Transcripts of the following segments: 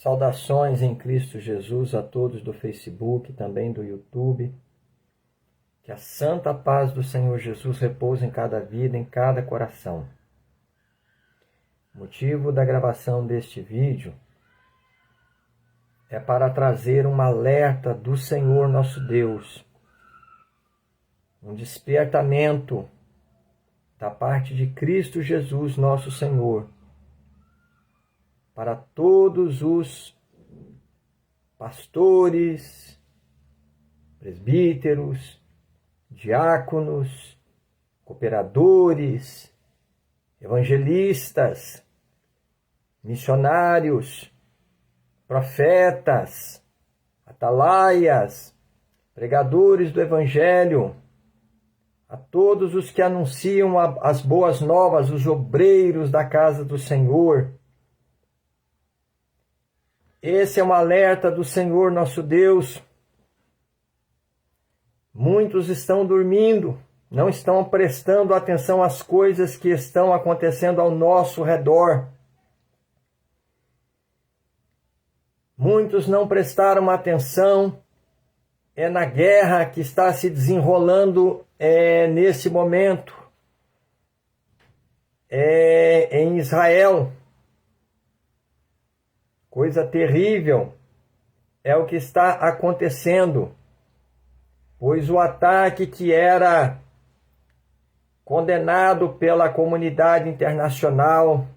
Saudações em Cristo Jesus a todos do Facebook, também do YouTube. Que a santa paz do Senhor Jesus repouse em cada vida, em cada coração. O motivo da gravação deste vídeo é para trazer um alerta do Senhor nosso Deus, um despertamento da parte de Cristo Jesus nosso Senhor, para todos os pastores, presbíteros, diáconos, cooperadores, evangelistas, missionários, profetas, atalaias, pregadores do Evangelho, a todos os que anunciam as boas novas, os obreiros da casa do Senhor. Esse é um alerta do Senhor nosso Deus. Muitos estão dormindo, não estão prestando atenção às coisas que estão acontecendo ao nosso redor. Muitos não prestaram atenção na guerra que está se desenrolando nesse momento em Israel. Coisa terrível é o que está acontecendo, pois o ataque que era condenado pela comunidade internacional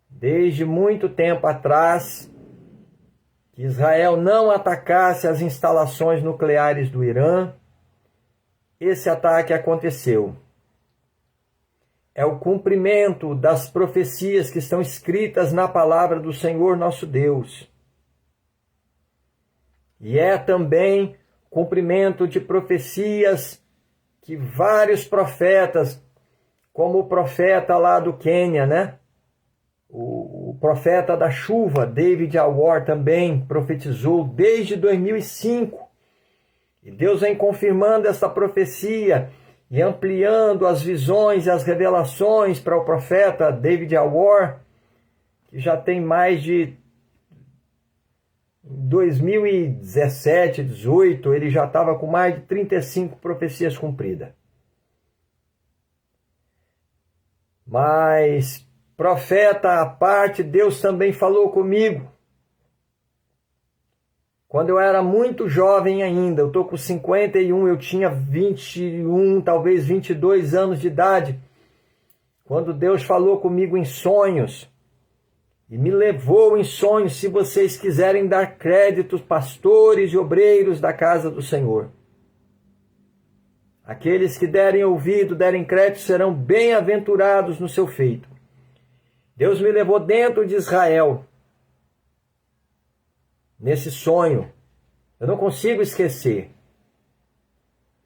desde muito tempo atrás, que Israel não atacasse as instalações nucleares do Irã, esse ataque aconteceu. É o cumprimento das profecias que estão escritas na palavra do Senhor nosso Deus. E é também cumprimento de profecias que vários profetas, como o profeta lá do Quênia, né? O profeta da chuva, David Alwar, também profetizou desde 2005. E Deus vem confirmando essa profecia e ampliando as visões e as revelações para o profeta David Alwar, que já tem mais de 2017, 18, ele já estava com mais de 35 profecias cumpridas. Mas, profeta à parte, Deus também falou comigo. Quando eu era muito jovem ainda, eu estou com 51, eu tinha 21, talvez 22 anos de idade, quando Deus falou comigo em sonhos, e me levou em sonhos, se vocês quiserem dar créditos, pastores e obreiros da casa do Senhor. Aqueles que derem ouvido, derem crédito, serão bem-aventurados no seu feito. Deus me levou dentro de Israel, nesse sonho. Eu não consigo esquecer.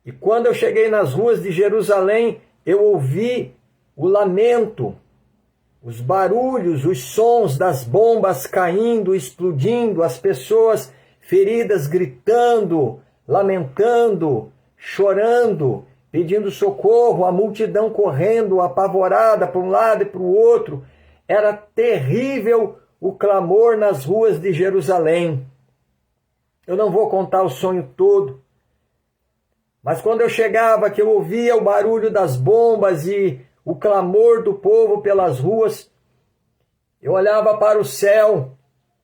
E quando eu cheguei nas ruas de Jerusalém, eu ouvi o lamento, os barulhos, os sons das bombas caindo, explodindo, as pessoas feridas gritando, lamentando, chorando, pedindo socorro, a multidão correndo, apavorada para um lado e para o outro. Era terrível o clamor nas ruas de Jerusalém. Eu não vou contar o sonho todo, mas quando eu chegava, que eu ouvia o barulho das bombas e o clamor do povo pelas ruas, eu olhava para o céu,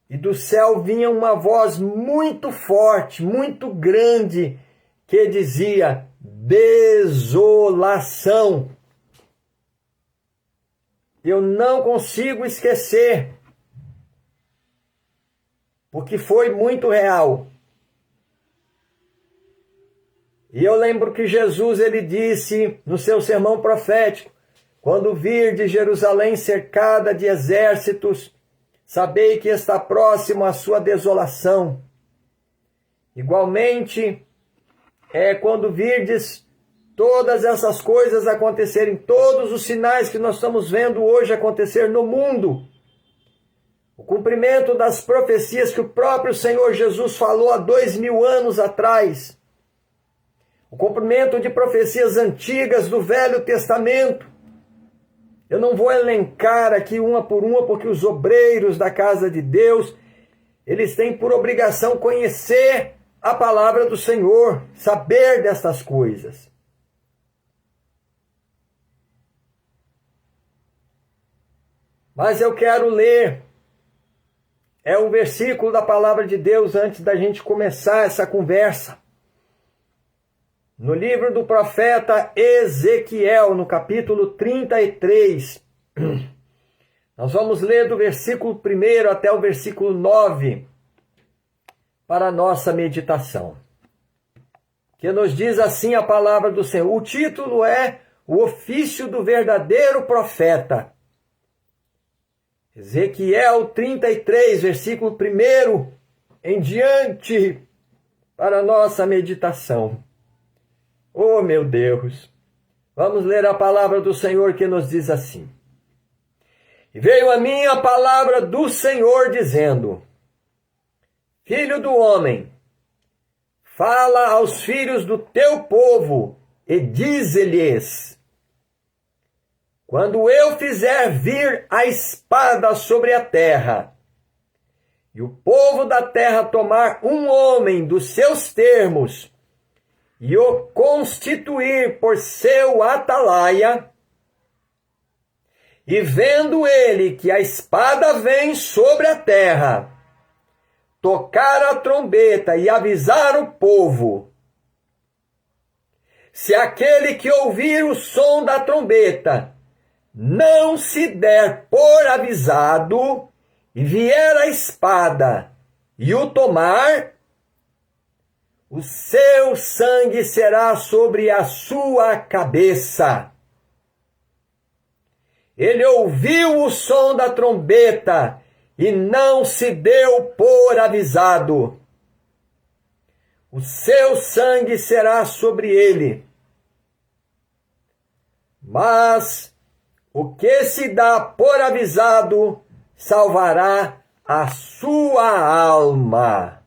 e do céu vinha uma voz muito forte, muito grande, que dizia: desolação. Eu não consigo esquecer, porque foi muito real. E eu lembro que Jesus, ele disse no seu sermão profético: quando virdes Jerusalém cercada de exércitos, sabei que está próximo a sua desolação. Igualmente, quando virdes todas essas coisas acontecerem, todos os sinais que nós estamos vendo hoje acontecer no mundo, o cumprimento das profecias que o próprio Senhor Jesus falou há 2000 anos atrás, o cumprimento de profecias antigas do Velho Testamento, Eu não vou elencar aqui uma por uma, porque os obreiros da casa de Deus, eles têm por obrigação conhecer a palavra do Senhor, saber destas coisas. Mas eu quero ler um versículo da palavra de Deus antes da gente começar essa conversa. No livro do profeta Ezequiel, no capítulo 33, nós vamos ler do versículo 1 até o versículo 9 para a nossa meditação. Que nos diz assim a palavra do Senhor. O título é O Ofício do Verdadeiro Profeta. Ezequiel 33, versículo 1 em diante, para a nossa meditação. Oh, meu Deus! Vamos ler a palavra do Senhor que nos diz assim. E veio a mim a palavra do Senhor dizendo: Filho do homem, fala aos filhos do teu povo e dize-lhes: Quando eu fizer vir a espada sobre a terra, e o povo da terra tomar um homem dos seus termos, e o constituir por seu atalaia, e vendo ele que a espada vem sobre a terra, tocar a trombeta e avisar o povo, se aquele que ouvir o som da trombeta não se der por avisado, e vier a espada e o tomar, o seu sangue será sobre a sua cabeça. Ele ouviu o som da trombeta e não se deu por avisado. O seu sangue será sobre ele. Mas o que se dá por avisado salvará a sua alma.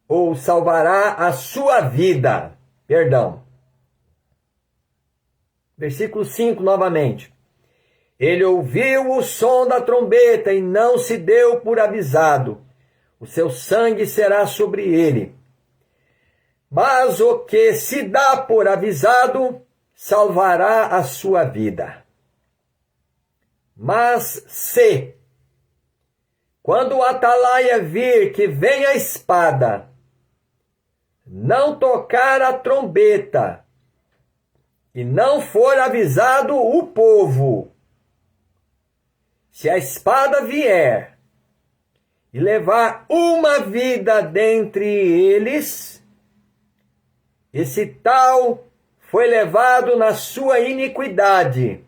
Ou salvará a sua vida. Perdão. Versículo 5 novamente. Ele ouviu o som da trombeta e não se deu por avisado. O seu sangue será sobre ele. Mas o que se dá por avisado salvará a sua vida. Mas se, quando o atalaia vir que vem a espada, não tocar a trombeta e não for avisado o povo, se a espada vier e levar uma vida dentre eles, esse tal foi levado na sua iniquidade,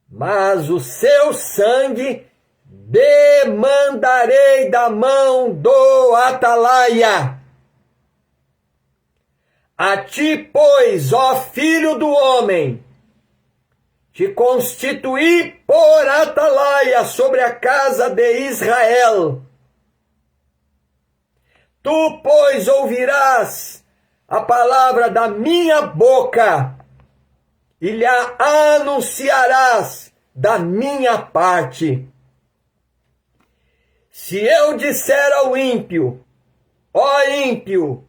mas o seu sangue demandarei da mão do atalaia. A ti, pois, ó filho do homem, te constituí por atalaia sobre a casa de Israel. Tu, pois, ouvirás a palavra da minha boca e lhe anunciarás da minha parte. Se eu disser ao ímpio, ó ímpio,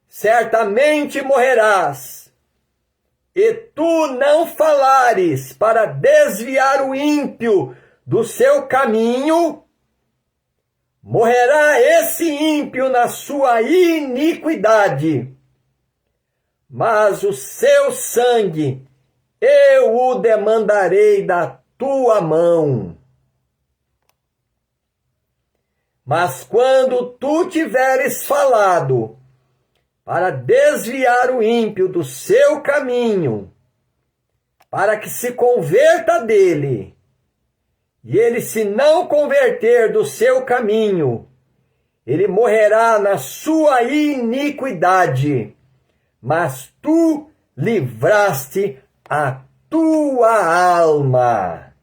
certamente morrerás, e tu não falares para desviar o ímpio do seu caminho, morrerá esse ímpio na sua iniquidade, mas o seu sangue eu o demandarei da tua mão. Mas quando tu tiveres falado para desviar o ímpio do seu caminho, para que se converta dele, e ele se não converter do seu caminho, ele morrerá na sua iniquidade, mas tu livraste a tua alma.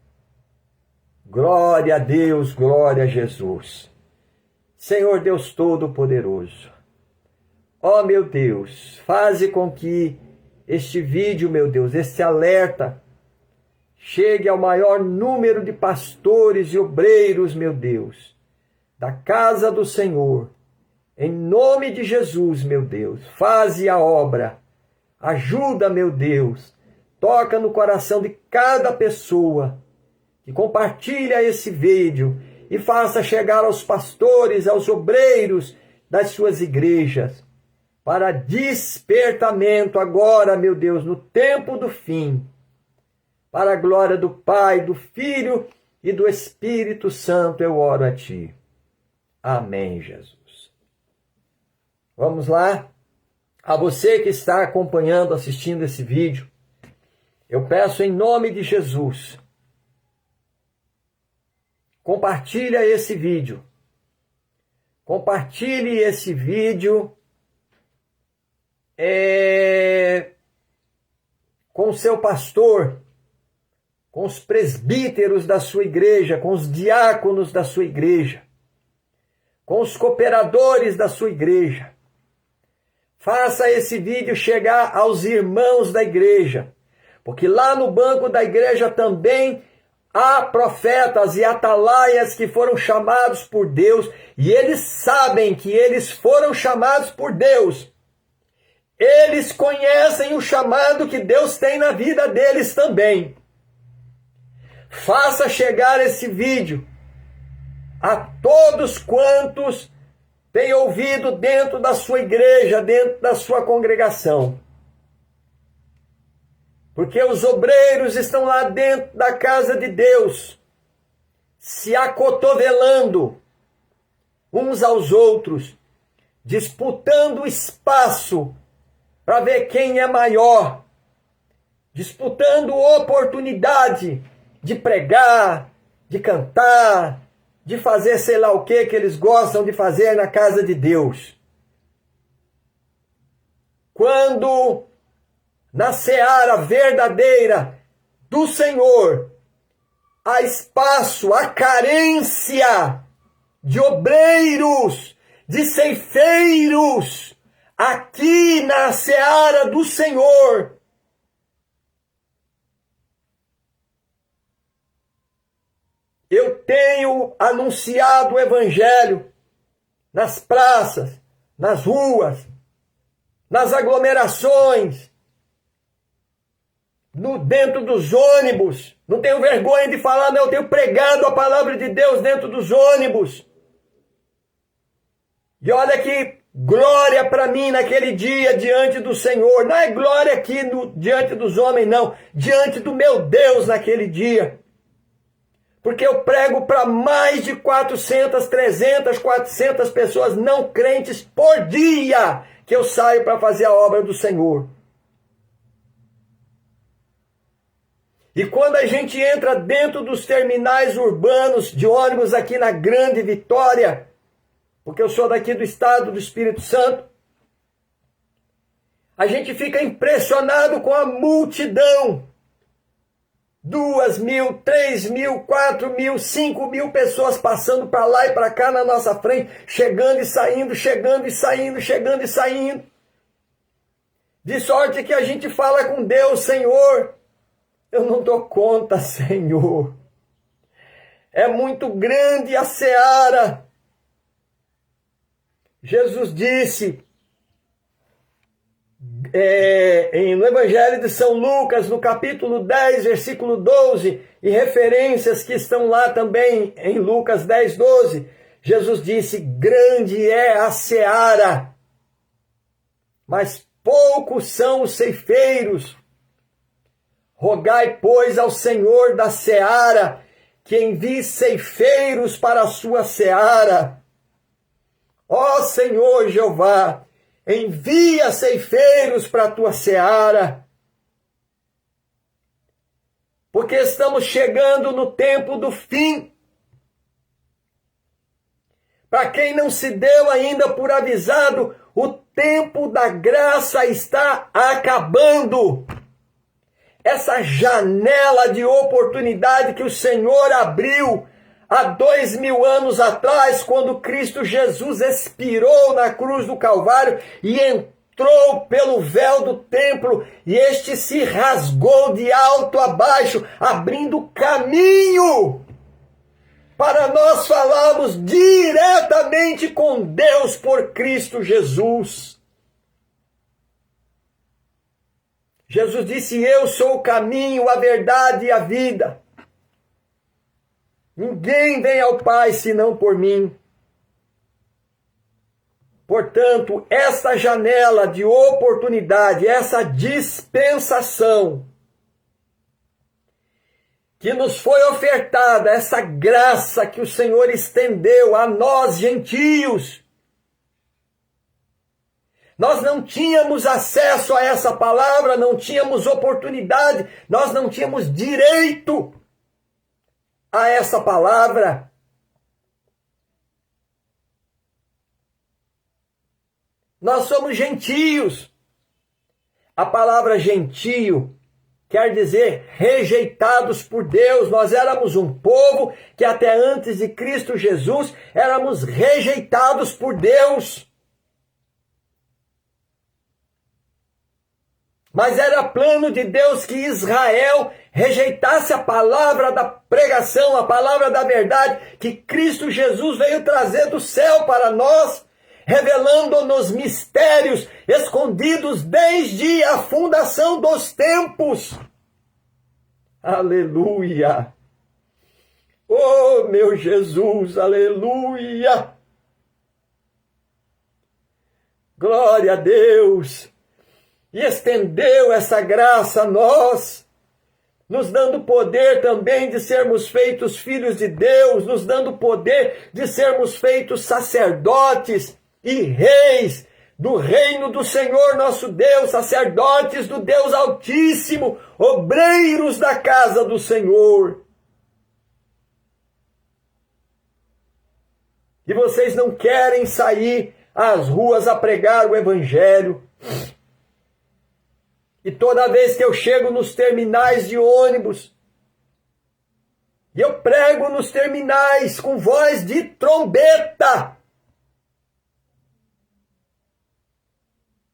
Glória a Deus, glória a Jesus. Senhor Deus Todo-Poderoso, Ó meu Deus, faze com que este vídeo, meu Deus, este alerta, chegue ao maior número de pastores e obreiros, meu Deus, da casa do Senhor. Em nome de Jesus, meu Deus, faze a obra. Ajuda, meu Deus. Toca no coração de cada pessoa que compartilha esse vídeo e faça chegar aos pastores, aos obreiros das suas igrejas, para despertamento agora, meu Deus, no tempo do fim, para a glória do Pai, do Filho e do Espírito Santo, eu oro a Ti. Amém, Jesus. Vamos lá? A você que está acompanhando, assistindo esse vídeo, eu peço em nome de Jesus, compartilha esse vídeo. Compartilhe esse vídeo com o seu pastor, com os presbíteros da sua igreja, com os diáconos da sua igreja, com os cooperadores da sua igreja. Faça esse vídeo chegar aos irmãos da igreja, porque lá no banco da igreja também há profetas e atalaias que foram chamados por Deus, e eles sabem que eles foram chamados por Deus. Eles conhecem o chamado que Deus tem na vida deles também. Faça chegar esse vídeo a todos quantos têm ouvido dentro da sua igreja, dentro da sua congregação. Porque os obreiros estão lá dentro da casa de Deus, se acotovelando uns aos outros, disputando espaço para ver quem é maior, disputando oportunidade de pregar, de cantar, de fazer sei lá o que eles gostam de fazer na casa de Deus. Quando na seara verdadeira do Senhor há espaço, há carência de obreiros, de ceifeiros, aqui na seara do Senhor. Eu tenho anunciado o Evangelho nas praças, nas ruas, nas aglomerações, dentro dos ônibus. Não tenho vergonha de falar, não. Eu tenho pregado a palavra de Deus dentro dos ônibus. E olha que glória para mim naquele dia diante do Senhor. Não é glória aqui diante dos homens, não. Diante do meu Deus naquele dia. Porque eu prego para mais de 400, 300, 400 pessoas não crentes por dia que eu saio para fazer a obra do Senhor. E quando a gente entra dentro dos terminais urbanos de ônibus aqui na Grande Vitória, porque eu sou daqui do estado do Espírito Santo, a gente fica impressionado com a multidão. 2.000, 3.000, 4.000, 5.000 pessoas passando para lá e para cá na nossa frente, chegando e saindo, chegando e saindo, chegando e saindo. De sorte que a gente fala com Deus: Senhor, eu não dou conta, Senhor. É muito grande a seara. Jesus disse no Evangelho de São Lucas, no capítulo 10, versículo 12, e referências que estão lá também em Lucas 10, 12, Jesus disse: grande é a seara, mas poucos são os ceifeiros. Rogai, pois, ao Senhor da seara que envie ceifeiros para a sua seara. Ó Senhor Jeová, envia ceifeiros para a tua seara, porque estamos chegando no tempo do fim. Para quem não se deu ainda por avisado, o tempo da graça está acabando. Essa janela de oportunidade que o Senhor abriu há 2000 anos atrás, quando Cristo Jesus expirou na cruz do Calvário e entrou pelo véu do templo, e este se rasgou de alto a baixo, abrindo caminho para nós falarmos diretamente com Deus por Cristo Jesus. Jesus disse: eu sou o caminho, a verdade e a vida. Ninguém vem ao Pai senão por mim. Portanto, esta janela de oportunidade, essa dispensação que nos foi ofertada, essa graça que o Senhor estendeu a nós, gentios, nós não tínhamos acesso a essa palavra, não tínhamos oportunidade, nós não tínhamos direito a essa palavra. Nós somos gentios. A palavra gentio quer dizer rejeitados por Deus. Nós éramos um povo que até antes de Cristo Jesus éramos rejeitados por Deus. Mas era plano de Deus que Israel rejeitasse a palavra da pregação, a palavra da verdade, que Cristo Jesus veio trazer do céu para nós, revelando-nos mistérios escondidos desde a fundação dos tempos. Aleluia! Oh, meu Jesus, aleluia! Glória a Deus! E estendeu essa graça a nós, nos dando poder também de sermos feitos filhos de Deus, nos dando poder de sermos feitos sacerdotes e reis do reino do Senhor nosso Deus, sacerdotes do Deus Altíssimo, obreiros da casa do Senhor. E vocês não querem sair às ruas a pregar o Evangelho. E toda vez que eu chego nos terminais de ônibus, e eu prego nos terminais com voz de trombeta,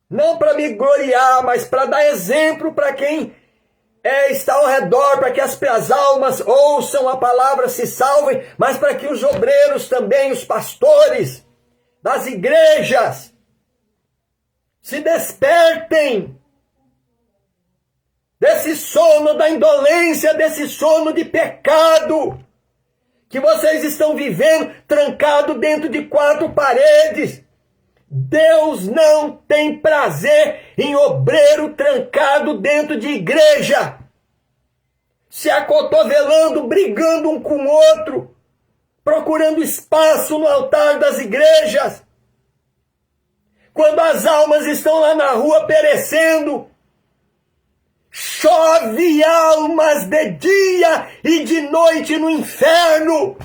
não para me gloriar, mas para dar exemplo para quem está ao redor, para que as almas ouçam a palavra, se salvem, mas para que os obreiros também, os pastores das igrejas, se despertem desse sono da indolência, desse sono de pecado, que vocês estão vivendo trancado dentro de 4 paredes. Deus não tem prazer em obreiro trancado dentro de igreja, se acotovelando, brigando um com o outro, procurando espaço no altar das igrejas, quando as almas estão lá na rua perecendo. Chove almas de dia e de noite no inferno.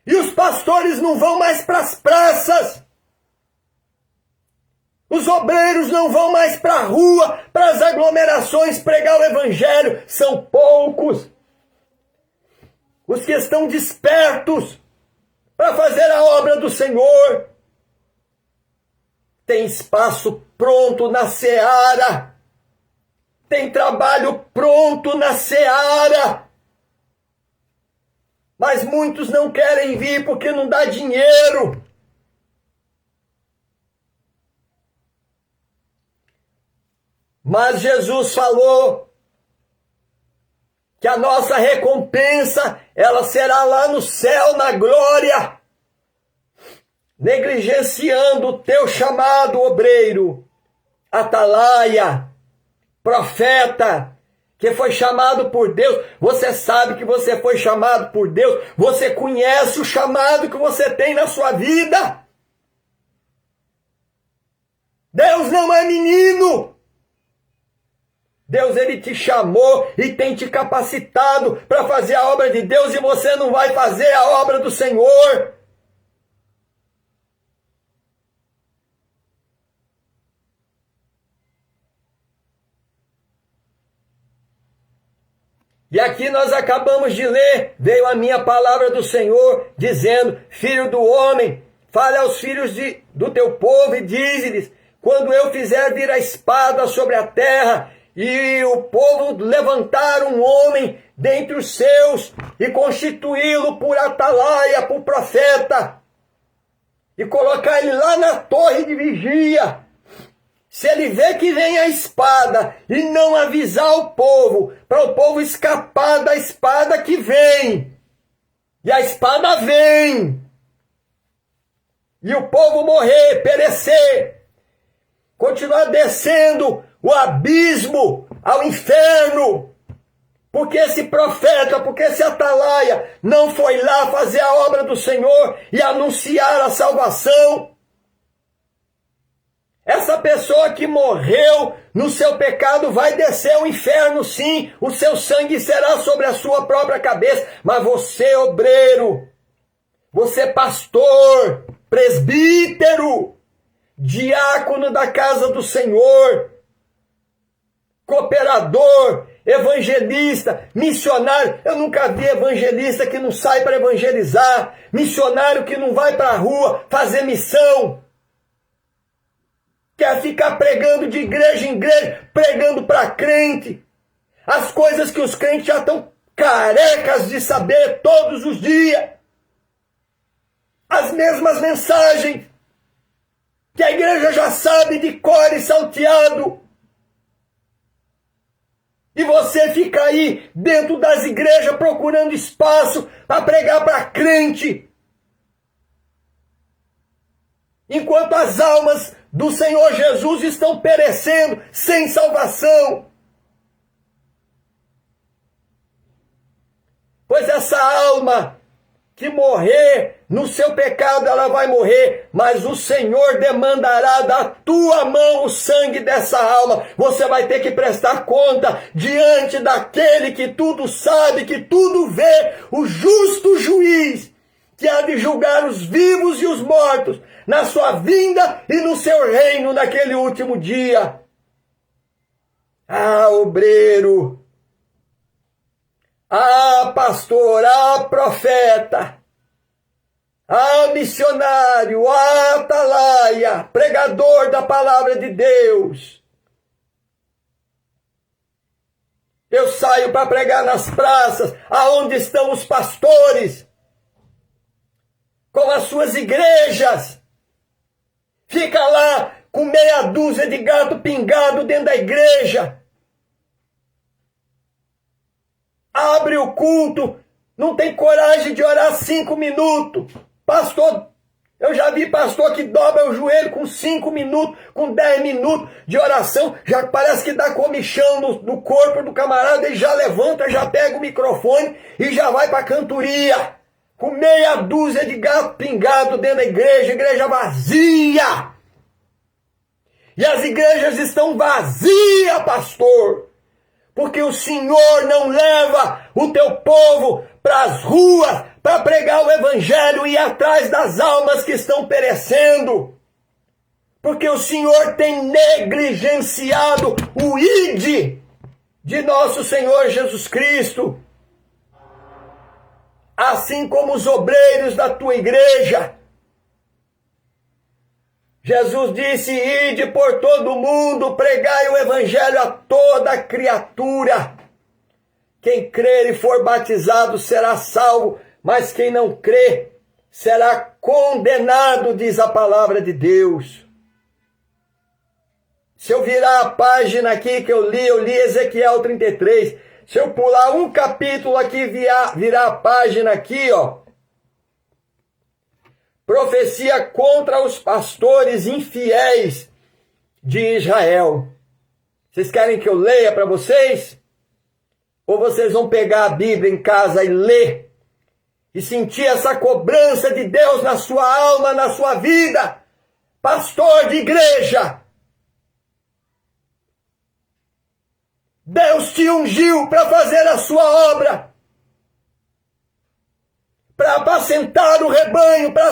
E os pastores não vão mais para as praças. Os obreiros não vão mais para a rua, para as aglomerações pregar o Evangelho. São poucos os que estão despertos para fazer a obra do Senhor. Tem espaço pronto na seara. Tem trabalho pronto na seara. Mas muitos não querem vir porque não dá dinheiro. Mas Jesus falou que a nossa recompensa, ela será lá no céu, na glória. Negligenciando o teu chamado, obreiro, atalaia, profeta, que foi chamado por Deus. Você sabe que você foi chamado por Deus. Você conhece o chamado que você tem na sua vida. Deus não é menino. Deus, ele te chamou e tem te capacitado para fazer a obra de Deus, e você não vai fazer a obra do Senhor. E aqui nós acabamos de ler, veio a minha palavra do Senhor, dizendo: filho do homem, fale aos filhos do teu povo e dize-lhes: quando eu fizer vir a espada sobre a terra, e o povo levantar um homem dentre os seus, e constituí-lo por atalaia, por profeta, e colocar ele lá na torre de vigia, se ele vê que vem a espada e não avisar o povo, para o povo escapar da espada que vem, e a espada vem, e o povo morrer, perecer, continuar descendo o abismo ao inferno, porque esse profeta, porque esse atalaia não foi lá fazer a obra do Senhor e anunciar a salvação. Essa pessoa que morreu no seu pecado vai descer ao inferno, sim, o seu sangue será sobre a sua própria cabeça, mas você, obreiro, você, pastor, presbítero, diácono da casa do Senhor, cooperador, evangelista, missionário. Eu nunca vi evangelista que não sai para evangelizar, missionário que não vai para a rua fazer missão. Quer ficar pregando de igreja em igreja, pregando para crente, as coisas que os crentes já estão carecas de saber todos os dias. As mesmas mensagens que a igreja já sabe de cor e salteado. E você fica aí dentro das igrejas procurando espaço para pregar para crente. Enquanto as almas do Senhor Jesus estão perecendo sem salvação. Pois essa alma que morrer no seu pecado, ela vai morrer, mas o Senhor demandará da tua mão o sangue dessa alma. Você vai ter que prestar conta diante daquele que tudo sabe, que tudo vê, o justo juiz, que há de julgar os vivos e os mortos, na sua vinda e no seu reino naquele último dia. Ah, obreiro! Ah, pastor! Ah, profeta! Ah, missionário! Ah, atalaia! Pregador da palavra de Deus! Eu saio para pregar nas praças, aonde estão os pastores, com as suas igrejas. Fica lá com meia dúzia de gato pingado dentro da igreja. Abre o culto, não tem coragem de orar 5 minutos. Pastor, eu já vi pastor que dobra o joelho com 5 minutos, com 10 minutos de oração, já parece que dá comichão no corpo do camarada, ele já levanta, já pega o microfone e já vai para a cantoria. Com meia dúzia de gato pingado dentro da igreja vazia. E as igrejas estão vazias, pastor, porque o Senhor não leva o teu povo para as ruas para pregar o evangelho e ir atrás das almas que estão perecendo. Porque o Senhor tem negligenciado o ide de nosso Senhor Jesus Cristo. Assim como os obreiros da tua igreja. Jesus disse: ide por todo o mundo, pregai o evangelho a toda criatura. Quem crer e for batizado será salvo, mas quem não crer será condenado, diz a palavra de Deus. Se eu virar a página aqui que eu li Ezequiel 33, se eu pular um capítulo aqui, virar a página aqui, ó. Profecia contra os pastores infiéis de Israel. Vocês querem que eu leia para vocês? Ou vocês vão pegar a Bíblia em casa e ler? E sentir essa cobrança de Deus na sua alma, na sua vida? Pastor de igreja! Deus te ungiu para fazer a sua obra, para apacentar o rebanho, para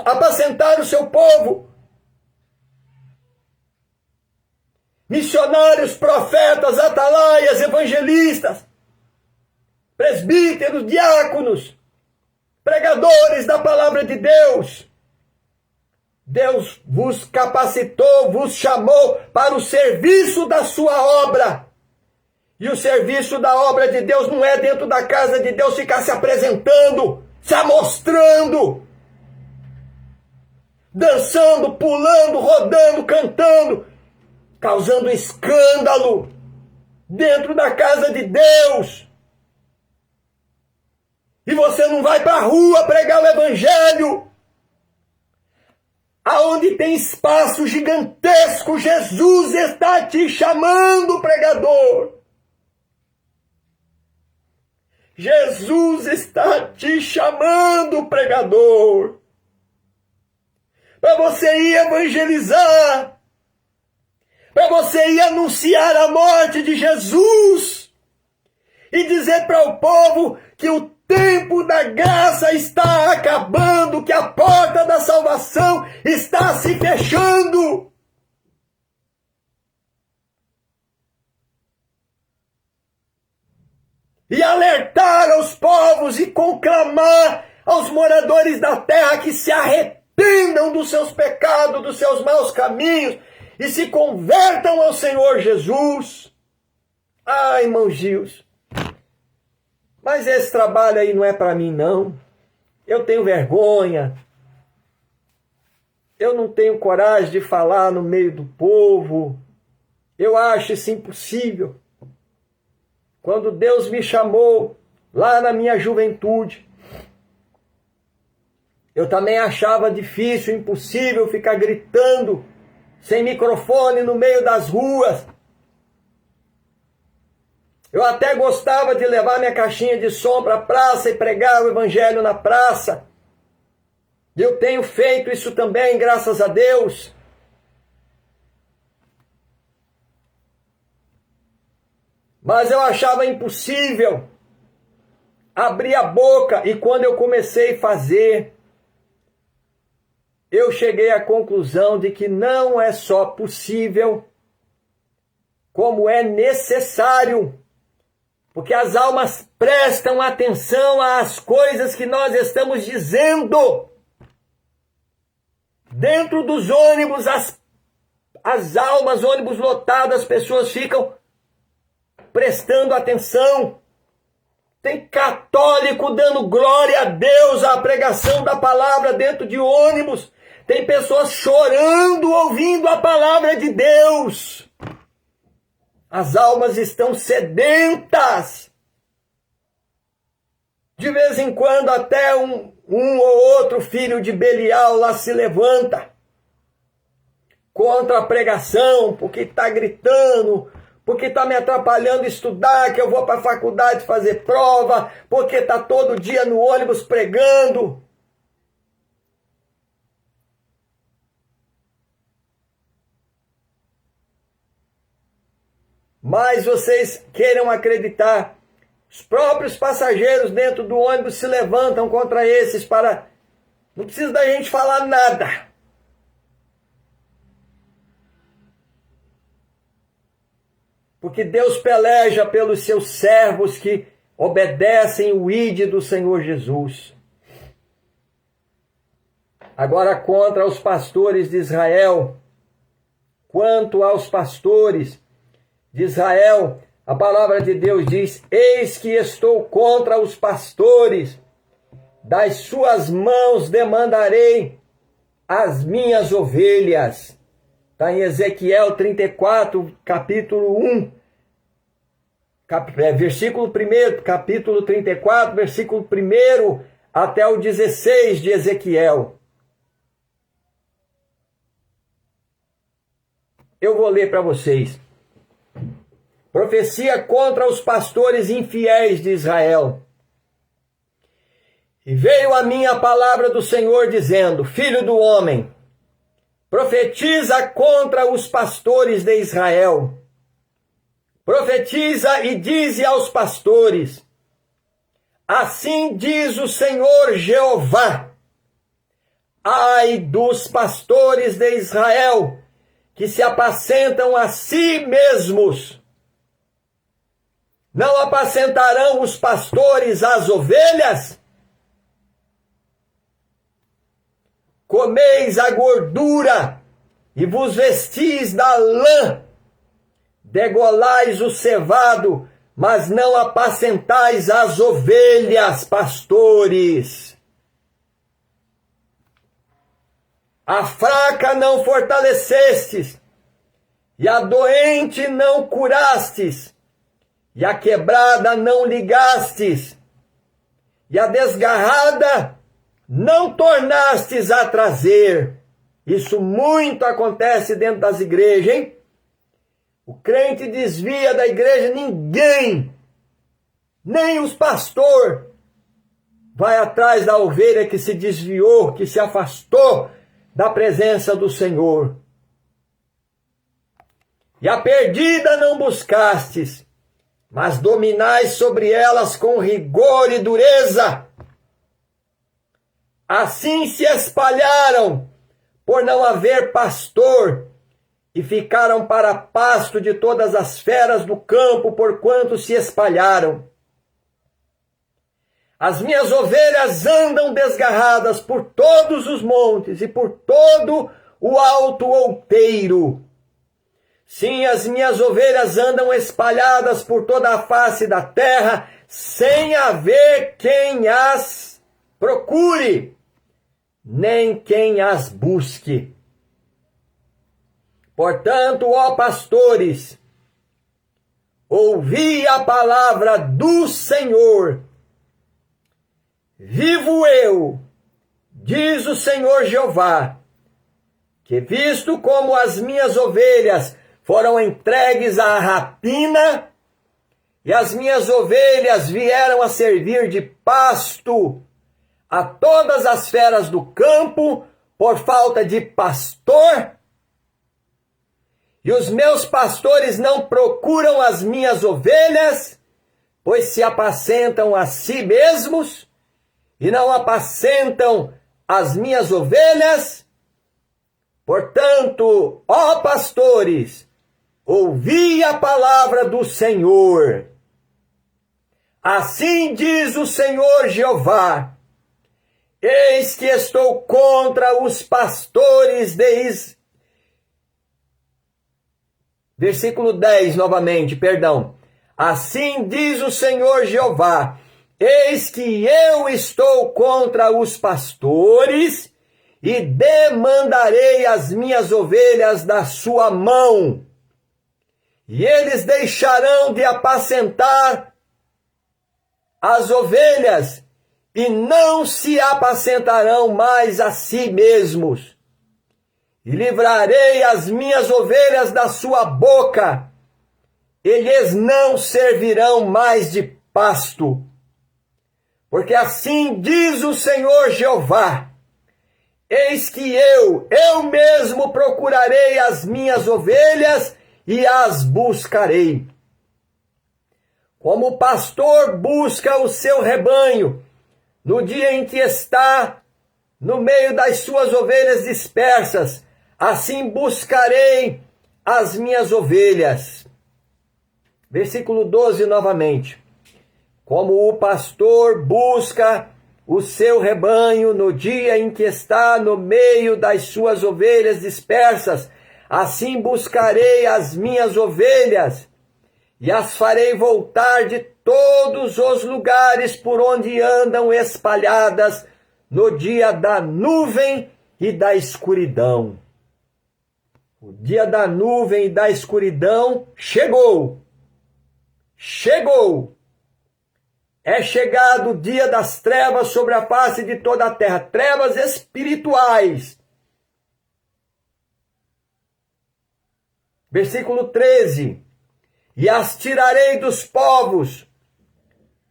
apacentar o seu povo. Missionários, profetas, atalaias, evangelistas. presbíteros, diáconos, pregadores da palavra de Deus. Deus vos capacitou, vos chamou para o serviço da sua obra. E o serviço da obra de Deus não é dentro da casa de Deus ficar se apresentando, se amostrando, dançando, pulando, rodando, cantando, causando escândalo dentro da casa de Deus. E você não vai para a rua pregar o evangelho. Aonde tem espaço gigantesco, Jesus está te chamando, pregador. Jesus está te chamando, pregador. Para você ir evangelizar. Para você ir anunciar a morte de Jesus. E dizer para o povo que o tempo da graça está acabando, que a porta da salvação está se fechando. E alertar aos povos e conclamar aos moradores da terra que se arrependam dos seus pecados, dos seus maus caminhos e se convertam ao Senhor Jesus. Ah, irmão Gils, mas esse trabalho aí não é para mim, não. Eu tenho vergonha. Eu não tenho coragem de falar no meio do povo. Eu acho isso impossível. Quando Deus me chamou, lá na minha juventude, eu também achava difícil, impossível ficar gritando, sem microfone no meio das ruas. Eu até gostava de levar minha caixinha de som para a praça e pregar o evangelho na praça. E eu tenho feito isso também, graças a Deus. Mas eu achava impossível abrir a boca. E quando eu comecei a fazer, eu cheguei à conclusão de que não é só possível, como é necessário. Porque as almas prestam atenção às coisas que nós estamos dizendo. Dentro dos ônibus, as almas, ônibus lotados, as pessoas ficam prestando atenção. Tem católico dando glória a Deus à pregação da palavra dentro de ônibus. Tem pessoas chorando ouvindo a palavra de Deus. As almas estão sedentas. De vez em quando até um ou outro filho de Belial lá se levanta contra a pregação, porque está gritando, porque está me atrapalhando estudar, que eu vou para a faculdade fazer prova, porque está todo dia no ônibus pregando. Mas vocês queiram acreditar, os próprios passageiros dentro do ônibus se levantam contra esses para... Não precisa da gente falar nada. Porque Deus peleja pelos seus servos que obedecem o ide do Senhor Jesus. Agora contra os pastores de Israel. Quanto aos pastores de Israel, a palavra de Deus diz: eis que estou contra os pastores, das suas mãos demandarei as minhas ovelhas. Está em Ezequiel 34, capítulo 1, versículo 1, capítulo 34, versículo 1 até o 16 de Ezequiel. Eu vou ler para vocês. Profecia contra os pastores infiéis de Israel. E veio a mim a palavra do Senhor dizendo: filho do homem, profetiza contra os pastores de Israel. Profetiza e dize aos pastores: assim diz o Senhor Jeová: ai dos pastores de Israel, que se apacentam a si mesmos. Não apacentarão os pastores as ovelhas? Comeis a gordura e vos vestis da lã, degolais o cevado, mas não apacentais as ovelhas, pastores. A fraca não fortalecestes, e a doente não curastes, e a quebrada não ligastes, e a desgarrada não tornastes a trazer. Isso muito acontece dentro das igrejas, hein? O crente desvia da igreja, ninguém, nem os pastores, vai atrás da ovelha que se desviou, que se afastou da presença do Senhor. E a perdida não buscastes, mas dominais sobre elas com rigor e dureza. Assim se espalharam, por não haver pastor, e ficaram para pasto de todas as feras do campo, porquanto se espalharam. As minhas ovelhas andam desgarradas por todos os montes e por todo o alto outeiro. Sim, as minhas ovelhas andam espalhadas por toda a face da terra, sem haver quem as procure, nem quem as busque. Portanto, ó pastores, ouvi a palavra do Senhor. Vivo eu, diz o Senhor Jeová, que visto como as minhas ovelhas foram entregues à rapina, e as minhas ovelhas vieram a servir de pasto a todas as feras do campo, por falta de pastor, e os meus pastores não procuram as minhas ovelhas, pois se apacentam a si mesmos, e não apacentam as minhas ovelhas. Portanto, ó pastores, ouvi a palavra do Senhor. Assim diz o Senhor Jeová: eis que estou contra os pastores de Israel. Versículo 10 novamente, perdão. Assim diz o Senhor Jeová: eis que eu estou contra os pastores e demandarei as minhas ovelhas da sua mão. E eles deixarão de apacentar as ovelhas e não se apacentarão mais a si mesmos. E livrarei as minhas ovelhas da sua boca, e lhes não servirão mais de pasto. Porque assim diz o Senhor Jeová: eis que eu mesmo procurarei as minhas ovelhas e as buscarei. Como o pastor busca o seu rebanho no dia em que está no meio das suas ovelhas dispersas, assim buscarei as minhas ovelhas. Versículo 12 novamente. Como o pastor busca o seu rebanho no dia em que está no meio das suas ovelhas dispersas, assim buscarei as minhas ovelhas e as farei voltar de todos os lugares por onde andam espalhadas no dia da nuvem e da escuridão. O dia da nuvem e da escuridão chegou. Chegou. É chegado o dia das trevas sobre a face de toda a terra, trevas espirituais. Versículo 13. E as tirarei dos povos,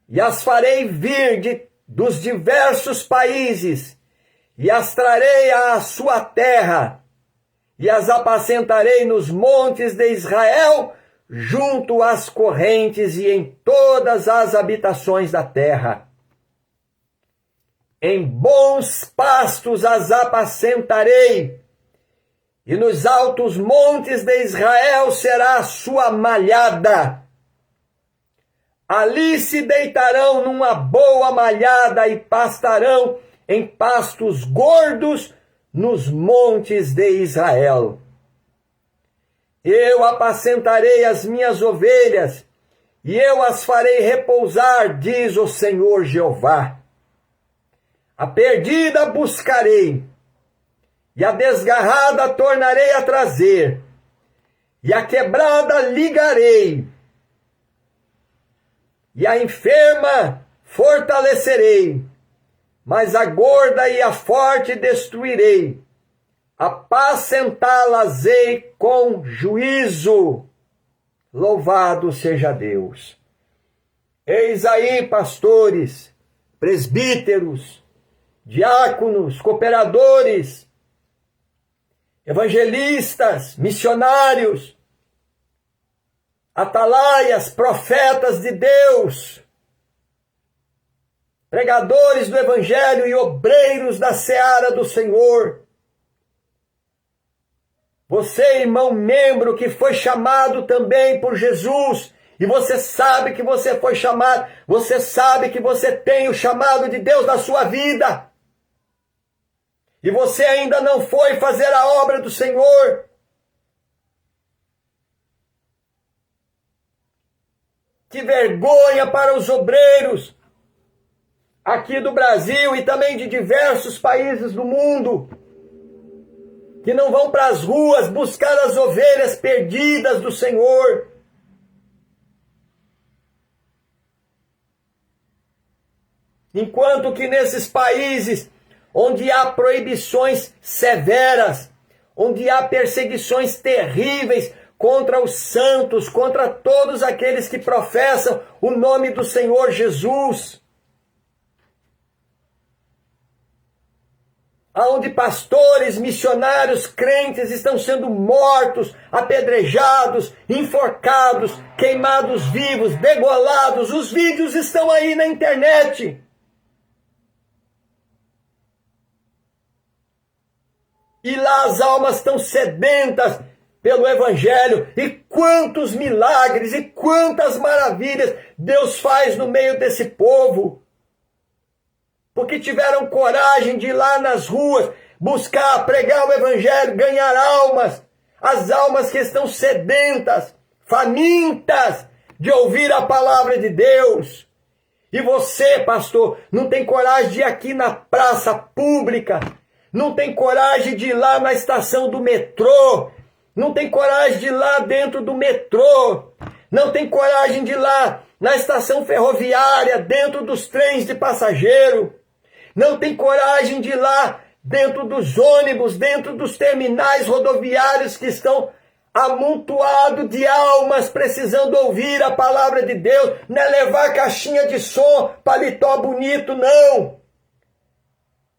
e as farei vir dos diversos países, e as trarei à sua terra, e as apacentarei nos montes de Israel, junto às correntes e em todas as habitações da terra. Em bons pastos as apacentarei, e nos altos montes de Israel será a sua malhada. Ali se deitarão numa boa malhada e pastarão em pastos gordos nos montes de Israel. Eu apacentarei as minhas ovelhas e eu as farei repousar, diz o Senhor Jeová. A perdida buscarei, e a desgarrada tornarei a trazer, e a quebrada ligarei, e a enferma fortalecerei, mas a gorda e a forte destruirei, apacentá-las-ei com juízo. Louvado seja Deus. Eis aí, pastores, presbíteros, diáconos, cooperadores, evangelistas, missionários, atalaias, profetas de Deus, pregadores do Evangelho e obreiros da seara do Senhor. Você, irmão, membro que foi chamado também por Jesus, e você sabe que você foi chamado, você sabe que você tem o chamado de Deus na sua vida, e você ainda não foi fazer a obra do Senhor. Que vergonha para os obreiros aqui do Brasil e também de diversos países do mundo, que não vão para as ruas buscar as ovelhas perdidas do Senhor. Enquanto que nesses países onde há proibições severas, onde há perseguições terríveis contra os santos, contra todos aqueles que professam o nome do Senhor Jesus, onde pastores, missionários, crentes estão sendo mortos, apedrejados, enforcados, queimados vivos, degolados. Os vídeos estão aí na internet. E lá as almas estão sedentas pelo Evangelho. E quantos milagres e quantas maravilhas Deus faz no meio desse povo, porque tiveram coragem de ir lá nas ruas, buscar, pregar o Evangelho, ganhar almas, as almas que estão sedentas, famintas de ouvir a palavra de Deus. E você, pastor, não tem coragem de ir aqui na praça pública, não tem coragem de ir lá na estação do metrô, não tem coragem de ir lá dentro do metrô, não tem coragem de ir lá na estação ferroviária, dentro dos trens de passageiro, não tem coragem de ir lá dentro dos ônibus, dentro dos terminais rodoviários que estão amontoados de almas precisando ouvir a palavra de Deus. Não é levar caixinha de som, paletó bonito, não.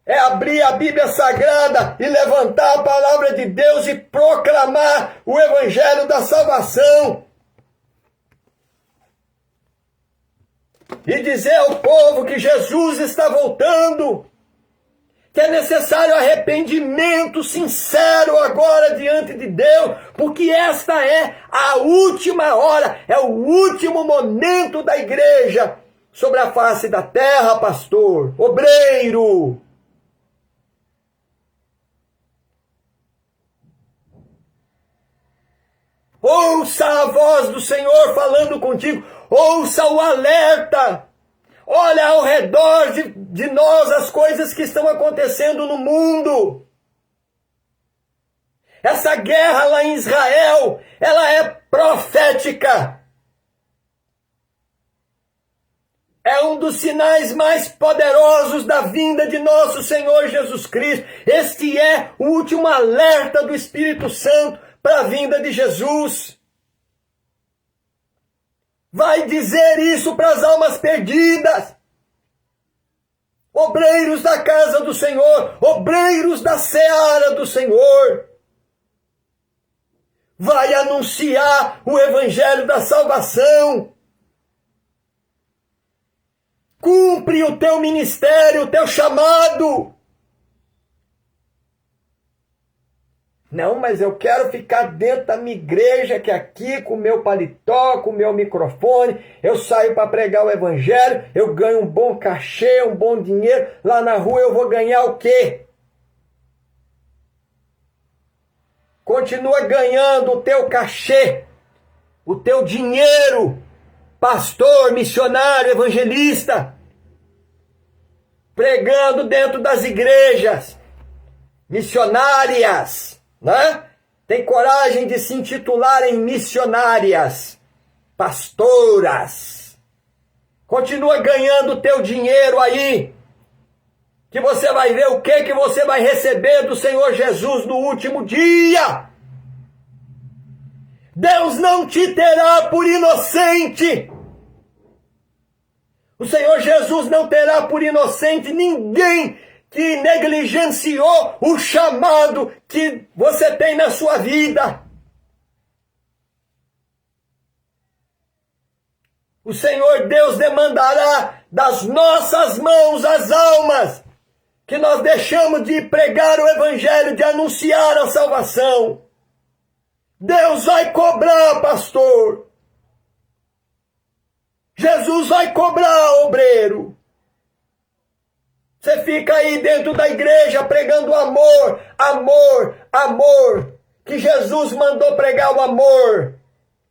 É abrir a Bíblia Sagrada e levantar a palavra de Deus e proclamar o Evangelho da salvação. E dizer ao povo que Jesus está voltando, que é necessário arrependimento sincero agora diante de Deus, porque esta é a última hora, é o último momento da igreja sobre a face da terra, pastor, obreiro. Ouça a voz do Senhor falando contigo, ouça o alerta. Olha ao redor de nós as coisas que estão acontecendo no mundo. Essa guerra lá em Israel, ela é profética. É um dos sinais mais poderosos da vinda de nosso Senhor Jesus Cristo. Este é o último alerta do Espírito Santo para a vinda de Jesus. Vai dizer isso para as almas perdidas. Obreiros da casa do Senhor, obreiros da seara do Senhor. Vai anunciar o Evangelho da salvação. Cumpre o teu ministério, o teu chamado. Não, mas eu quero ficar dentro da minha igreja, que aqui com o meu paletó, com o meu microfone, eu saio para pregar o evangelho, eu ganho um bom cachê, um bom dinheiro, lá na rua eu vou ganhar o quê? Continua ganhando o teu cachê, o teu dinheiro, pastor, missionário, evangelista, pregando dentro das igrejas, missionárias, né? Tem coragem de se intitularem missionárias, pastoras. Continua ganhando o teu dinheiro aí, que você vai ver o que você vai receber do Senhor Jesus no último dia. Deus não te terá por inocente. O Senhor Jesus não terá por inocente ninguém que negligenciou o chamado que você tem na sua vida. O Senhor Deus demandará das nossas mãos as almas que nós deixamos de pregar o evangelho, de anunciar a salvação. Deus vai cobrar, pastor. Jesus vai cobrar, obreiro. Você fica aí dentro da igreja pregando amor, amor, amor. Que Jesus mandou pregar o amor.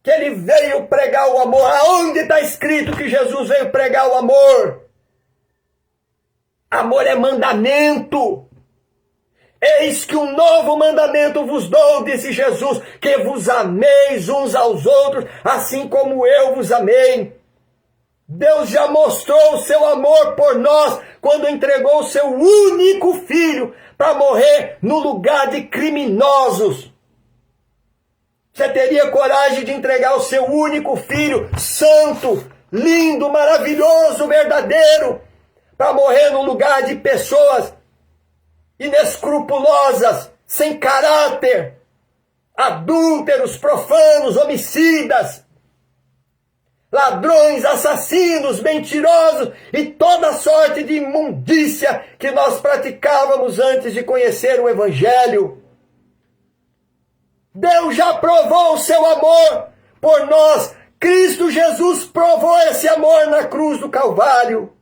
Que ele veio pregar o amor. Aonde está escrito que Jesus veio pregar o amor? Amor é mandamento. Eis que um novo mandamento vos dou, disse Jesus, que vos ameis uns aos outros, assim como eu vos amei. Deus já mostrou o seu amor por nós quando entregou o seu único filho para morrer no lugar de criminosos. Você teria coragem de entregar o seu único filho, santo, lindo, maravilhoso, verdadeiro, para morrer no lugar de pessoas inescrupulosas, sem caráter, adúlteros, profanos, homicidas, ladrões, assassinos, mentirosos e toda sorte de imundícia que nós praticávamos antes de conhecer o Evangelho? Deus já provou o seu amor por nós. Cristo Jesus provou esse amor na cruz do Calvário.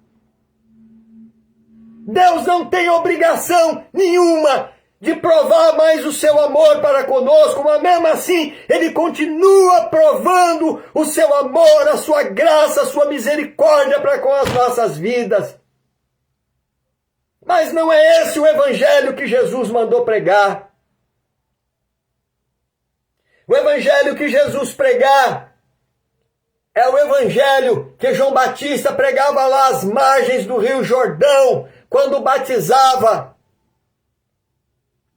Deus não tem obrigação nenhuma de provar mais o seu amor para conosco, mas mesmo assim, Ele continua provando o seu amor, a sua graça, a sua misericórdia para com as nossas vidas. Mas não é esse o evangelho que Jesus mandou pregar. O evangelho que Jesus pregar é o evangelho que João Batista pregava lá às margens do Rio Jordão, quando batizava.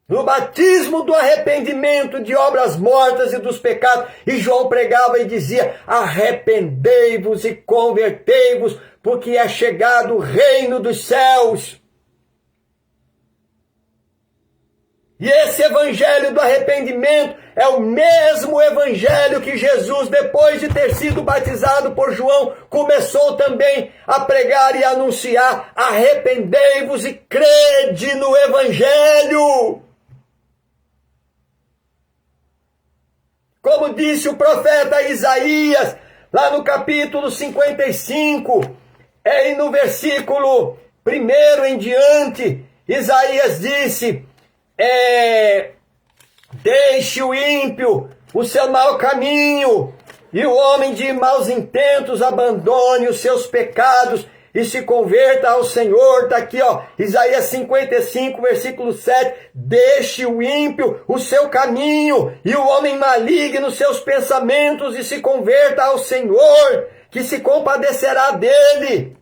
No batismo do arrependimento de obras mortas e dos pecados. E João pregava e dizia: arrependei-vos e convertei-vos, porque é chegado o reino dos céus. E esse evangelho do arrependimento é o mesmo evangelho que Jesus, depois de ter sido batizado por João, começou também a pregar e anunciar: arrependei-vos e crede no evangelho. Como disse o profeta Isaías, lá no capítulo 55, e no versículo 1 em diante, Isaías disse: deixe o ímpio o seu mau caminho, e o homem de maus intentos abandone os seus pecados e se converta ao Senhor. Está aqui, ó, Isaías 55, versículo 7. Deixe o ímpio o seu caminho e o homem maligno os seus pensamentos e se converta ao Senhor, que se compadecerá dele.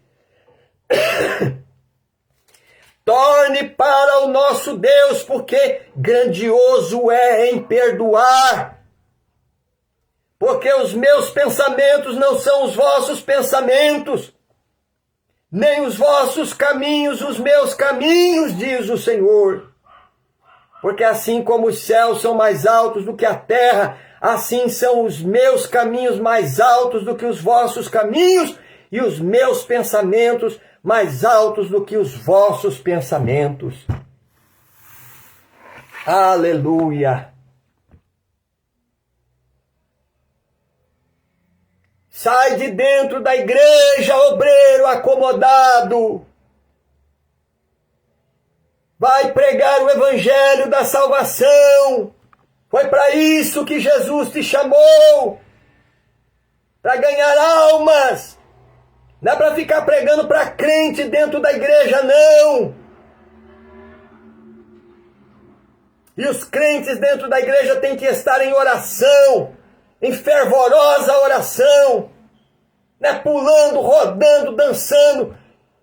Torne para o nosso Deus, porque grandioso é em perdoar. Porque os meus pensamentos não são os vossos pensamentos, nem os vossos caminhos os meus caminhos, diz o Senhor. Porque assim como os céus são mais altos do que a terra, assim são os meus caminhos mais altos do que os vossos caminhos, e os meus pensamentos mais altos do que os vossos pensamentos. Aleluia. Sai de dentro da igreja, obreiro acomodado. Vai pregar o evangelho da salvação. Foi para isso que Jesus te chamou. Para ganhar almas. Não é para ficar pregando para crente dentro da igreja, não. E os crentes dentro da igreja têm que estar em oração, em fervorosa oração, né? Pulando, rodando, dançando,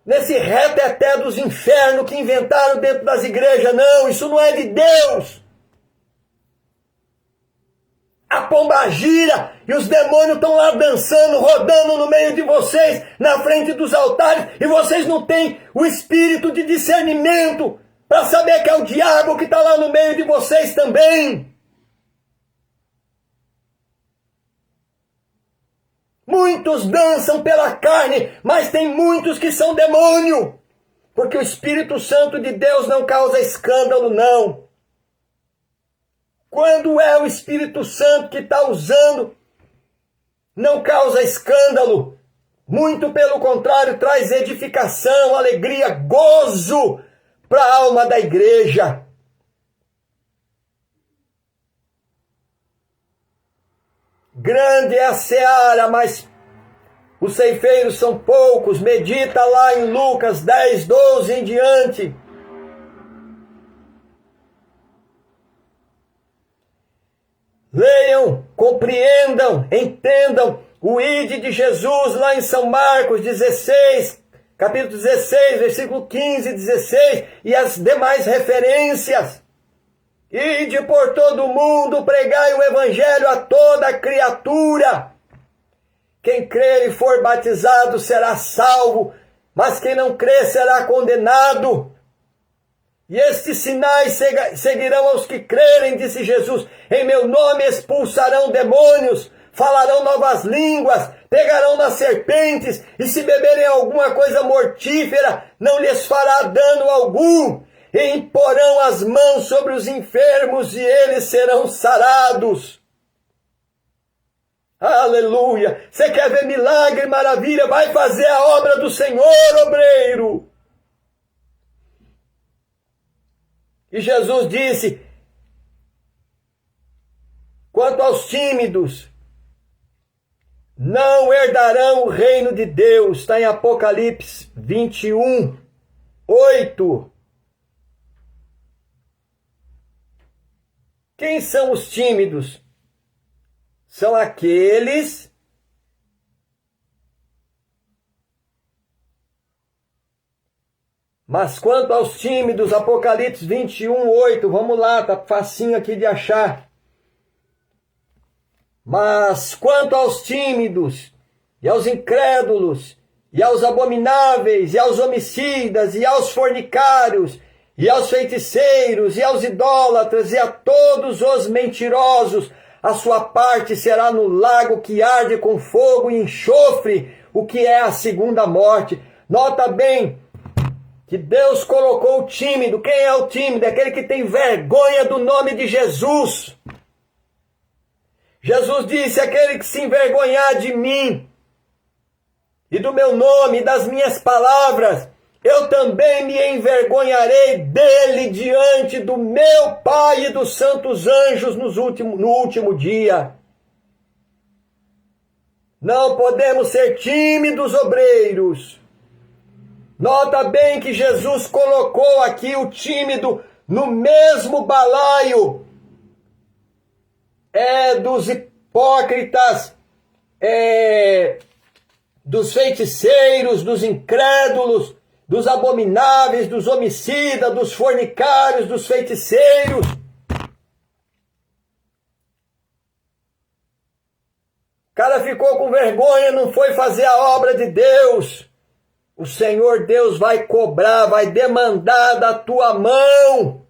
nesse reteté dos infernos que inventaram dentro das igrejas. Não, isso não é de Deus. A pomba gira e os demônios estão lá dançando, rodando no meio de vocês, na frente dos altares, e vocês não têm o espírito de discernimento para saber que é o diabo que está lá no meio de vocês também. Muitos dançam pela carne, mas tem muitos que são demônio. Porque o Espírito Santo de Deus não causa escândalo, não. Quando é o Espírito Santo que está usando, não causa escândalo. Muito pelo contrário, traz edificação, alegria, gozo para a alma da igreja. Grande é a seara, mas os ceifeiros são poucos. Medita lá em Lucas 10, 12 em diante. Leiam, compreendam, entendam o ide de Jesus lá em São Marcos 16, capítulo 16, versículo 15 e 16, e as demais referências. Ide por todo o mundo, pregai o evangelho a toda criatura. Quem crer e for batizado será salvo, mas quem não crer será condenado. E estes sinais seguirão aos que crerem, disse Jesus. Em meu nome expulsarão demônios, falarão novas línguas, pegarão nas serpentes, e se beberem alguma coisa mortífera, não lhes fará dano algum. E imporão as mãos sobre os enfermos, e eles serão sarados. Aleluia! Você quer ver milagre, maravilha? Vai fazer a obra do Senhor, obreiro! E Jesus disse, quanto aos tímidos, não herdarão o reino de Deus. Está em Apocalipse 21, 8. Quem são os tímidos? São aqueles Mas quanto aos tímidos, Apocalipse 21, 8, vamos lá, tá facinho aqui de achar. Mas quanto aos tímidos, e aos incrédulos, e aos abomináveis, e aos homicidas, e aos fornicários, e aos feiticeiros, e aos idólatras, e a todos os mentirosos, a sua parte será no lago que arde com fogo e enxofre, o que é a segunda morte. Nota bem, que Deus colocou o tímido. Quem é o tímido? É aquele que tem vergonha do nome de Jesus. Jesus disse, aquele que se envergonhar de mim, e do meu nome, e das minhas palavras, eu também me envergonharei dele diante do meu Pai e dos santos anjos no último dia. Não podemos ser tímidos, obreiros. Nota bem que Jesus colocou aqui o tímido no mesmo balaio dos hipócritas, dos feiticeiros, dos incrédulos, dos abomináveis, dos homicidas, dos fornicários, dos feiticeiros. O cara ficou com vergonha, não foi fazer a obra de Deus. O Senhor Deus vai cobrar, vai demandar da tua mão.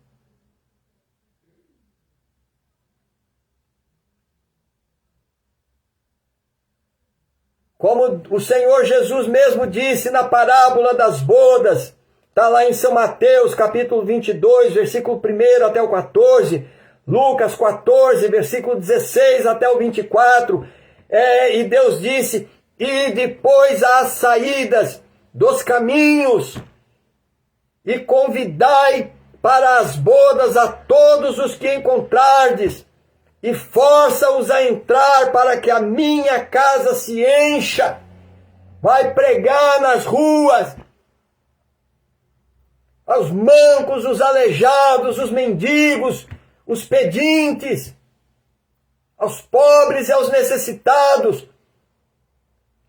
Como o Senhor Jesus mesmo disse na parábola das bodas, Está lá em São Mateus, capítulo 22, versículo 1 até o 14. Lucas 14, versículo 16 até o 24. E Deus disse, e depois às saídas dos caminhos, e convidai para as bodas a todos os que encontrardes, e força-os a entrar para que a minha casa se encha. Vai pregar nas ruas, aos mancos, os aleijados, os mendigos, os pedintes, aos pobres e aos necessitados.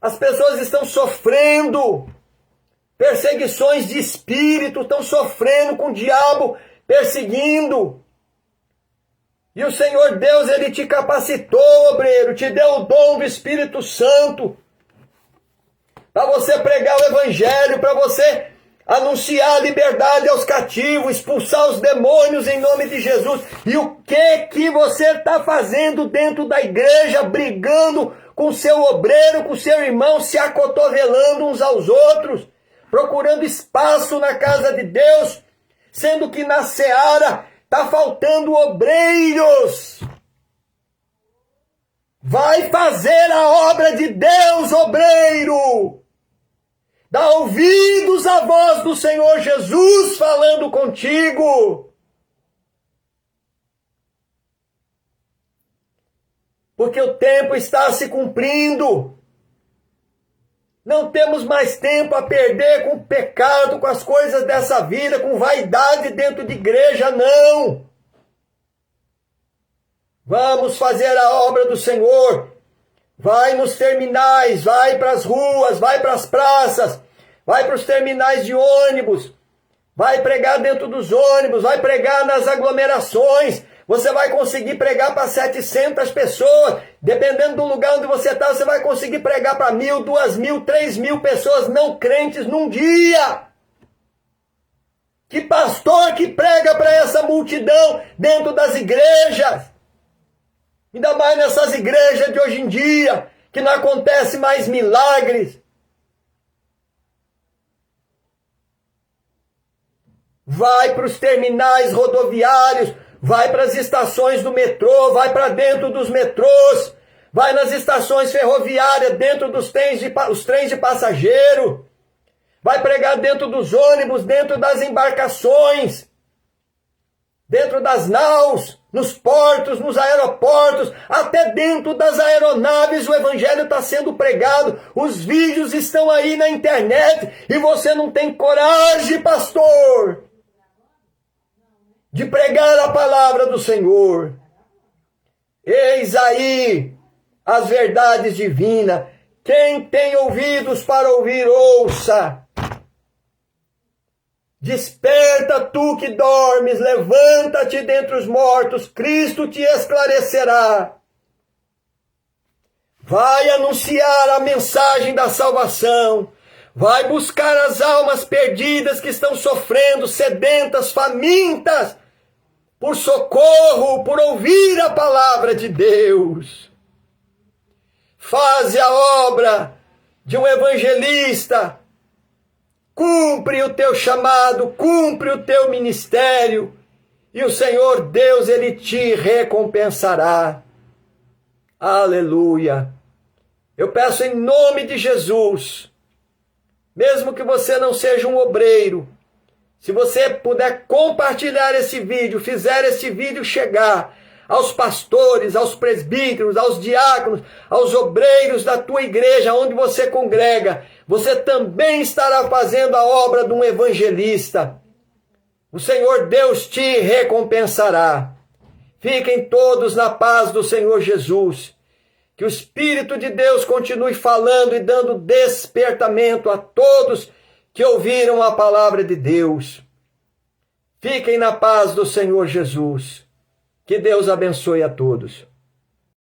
As pessoas estão sofrendo perseguições de espírito, estão sofrendo com o diabo perseguindo. E o Senhor Deus, Ele te capacitou, obreiro, te deu o dom do Espírito Santo para você pregar o Evangelho, para você anunciar a liberdade aos cativos, expulsar os demônios em nome de Jesus. E o que você está fazendo dentro da igreja, brigando com seu obreiro, com seu irmão, se acotovelando uns aos outros, procurando espaço na casa de Deus, sendo que na seara está faltando obreiros. Vai fazer a obra de Deus, obreiro. Dá ouvidos à voz do Senhor Jesus falando contigo. Porque o tempo está se cumprindo. Não temos mais tempo a perder com o pecado, com as coisas dessa vida, com vaidade dentro de igreja, não. Vamos fazer a obra do Senhor. Vai nos terminais, vai para as ruas, vai para as praças, vai para os terminais de ônibus, vai pregar dentro dos ônibus, vai pregar nas aglomerações. Você vai conseguir pregar para 700 pessoas. Dependendo do lugar onde você está, você vai conseguir pregar para 1.000, 2.000, 3.000 pessoas não crentes num dia. Que pastor que prega para essa multidão dentro das igrejas? Ainda mais nessas igrejas de hoje em dia, que não acontece mais milagres. Vai para os terminais rodoviários, vai para as estações do metrô, vai para dentro dos metrôs, vai nas estações ferroviárias, dentro dos trens de passageiro, vai pregar dentro dos ônibus, dentro das embarcações, dentro das naus, nos portos, nos aeroportos, até dentro das aeronaves o evangelho está sendo pregado. Os vídeos estão aí na internet e você não tem coragem, pastor, de pregar a palavra do Senhor. Eis aí as verdades divinas. Quem tem ouvidos para ouvir, ouça. Desperta tu que dormes, levanta-te dentre os mortos, Cristo te esclarecerá. Vai anunciar a mensagem da salvação. Vai buscar as almas perdidas que estão sofrendo, sedentas, famintas, por socorro, por ouvir a palavra de Deus. Faze a obra de um evangelista. Cumpre o teu chamado, cumpre o teu ministério, e o Senhor Deus, Ele te recompensará. Aleluia. Eu peço em nome de Jesus, mesmo que você não seja um obreiro, se você puder compartilhar esse vídeo, fizer esse vídeo chegar aos pastores, aos presbíteros, aos diáconos, aos obreiros da tua igreja, onde você congrega, você também estará fazendo a obra de um evangelista. O Senhor Deus te recompensará. Fiquem todos na paz do Senhor Jesus. Que o Espírito de Deus continue falando e dando despertamento a todos que ouviram a palavra de Deus. Fiquem na paz do Senhor Jesus. Que Deus abençoe a todos.